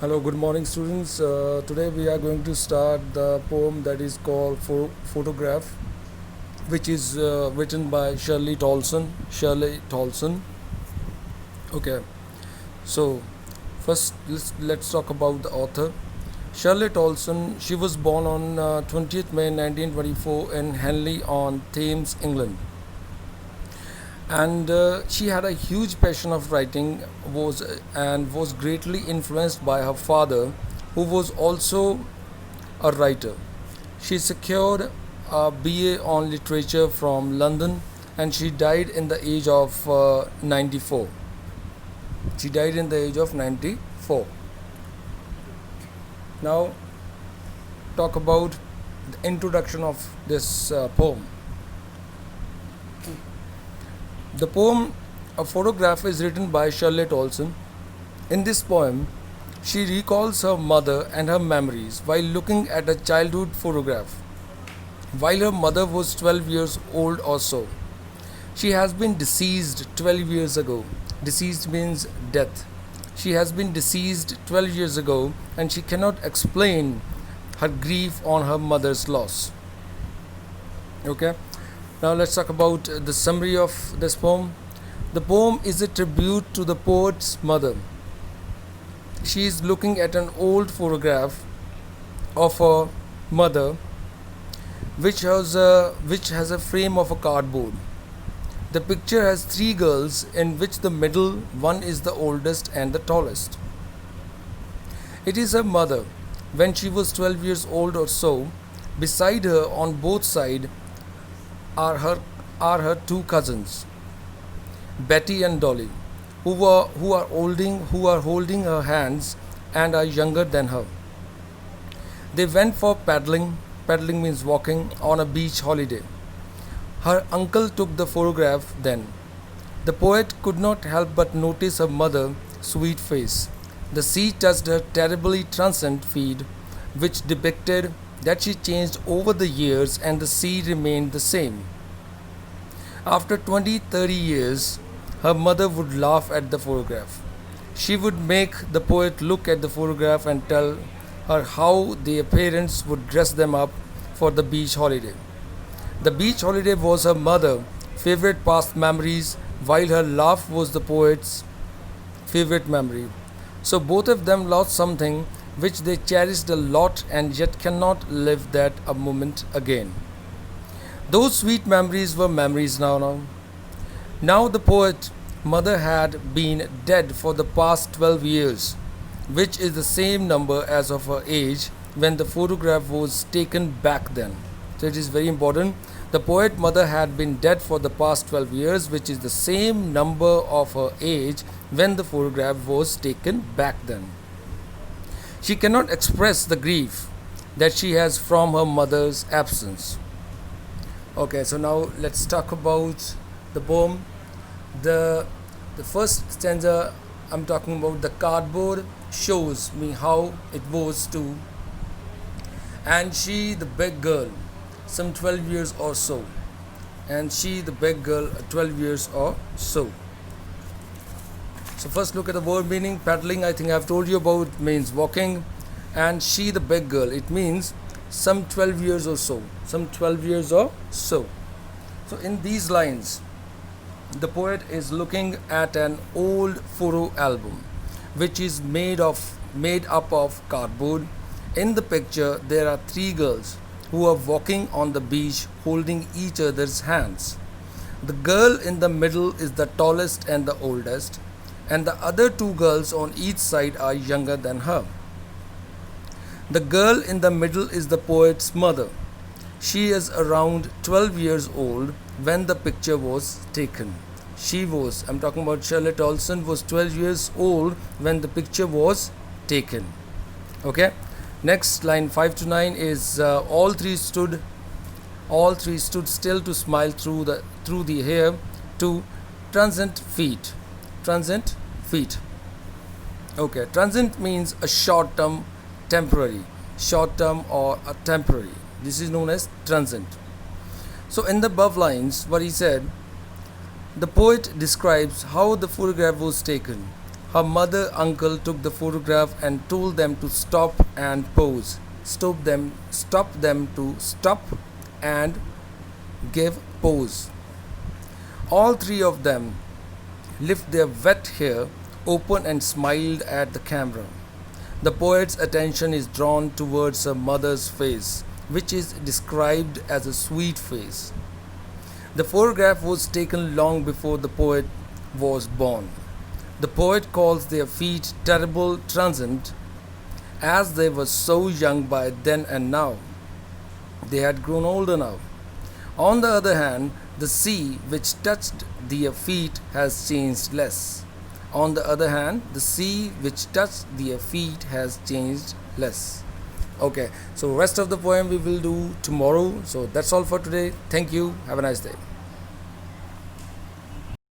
Hello, good morning, students. Today we are going to start the poem that is called Photograph, which is written by Shirley Tolson. Shirley Tolson. Okay, so first let's talk about the author. Shirley Tolson. She was born on 20th May 1924 in Henley on Thames, England, and she had a huge passion of writing was greatly influenced by her father, who was also a writer. She secured a BA on literature from London, and she died in the age of 94. She died in the age of 94. Now talk about the introduction of this poem. The poem A Photograph is written by Shirley Tolson. In this poem, she recalls her mother and her memories while looking at a childhood photograph. While her mother was 12 years old or so, she has been deceased 12 years ago. Deceased means death. She has been deceased 12 years ago and she cannot explain her grief on her mother's loss. Okay, now let's talk about the summary of this poem. The poem is a tribute to the poet's mother. She is looking at an old photograph of her mother, which has a frame of a cardboard. The picture has three girls, in which the middle one is the oldest and the tallest. It is her mother when she was 12 years old or so. Beside her on both sides are her two cousins, Betty and Dolly, who are holding her hands and are younger than her. They went for paddling. Paddling means walking on a beach holiday. Her uncle took the photograph then. The poet could not help but notice her mother's sweet face. The sea touched her terribly transient feet, which depicted that she changed over the years and the sea remained the same. After 20, 30 years, her mother would laugh at the photograph. She would make the poet look at the photograph and tell her how their parents would dress them up for the beach holiday. The beach holiday was her mother's favorite past memories, while her laugh was the poet's favorite memory. So both of them lost something which they cherished a lot and yet cannot live that a moment again. Those sweet memories were memories now. Now the poet's mother had been dead for the past 12 years, which is the same number as of her age when the photograph was taken back then. So it is very important. The poet mother had been dead for the past 12 years, which is the same number of her age when the photograph was taken back then. She cannot express the grief that she has from her mother's absence. Okay, so now let's talk about the poem. The the first stanza I'm talking about, the cardboard shows me how it was too, and she the big girl, some 12 years or so, and she the big girl 12 years or so. So first look at the word meaning. Paddling, I think I've told you about, means walking, and she the big girl, it means some 12 years or so, some 12 years or so. So in these lines, the poet is looking at an old photo album which is made up of cardboard. In the picture there are three girls who are walking on the beach holding each other's hands. The girl in the middle is the tallest and the oldest, and the other two girls on each side are younger than her. The girl in the middle is the poet's mother. She is around 12 years old when the picture was taken. I'm talking about Shirley Tolson, was 12 years old when the picture was taken. Okay. Next line 5 to 9 is all three stood still to smile through the hair to transient feet. Transient feet. Okay. Transient means a short term, temporary, short term or a temporary. This is known as transient. So in the above lines, what he said, the poet describes how the photograph was taken, Her mother uncle took the photograph and told them to stop and pose. Stop them to stop and give pose. All three of them lifted their wet hair open and smiled at the camera. The poet's attention is drawn towards her mother's face, which is described as a sweet face. The photograph was taken long before the poet was born. The poet calls their feet terrible transient, as they were so young by then and now. They had grown older now. On the other hand, the sea which touched their feet has changed less. On the other hand, the sea which touched their feet has changed less. Okay, so rest of the poem we will do tomorrow. So that's all for today. Thank you. Have a nice day.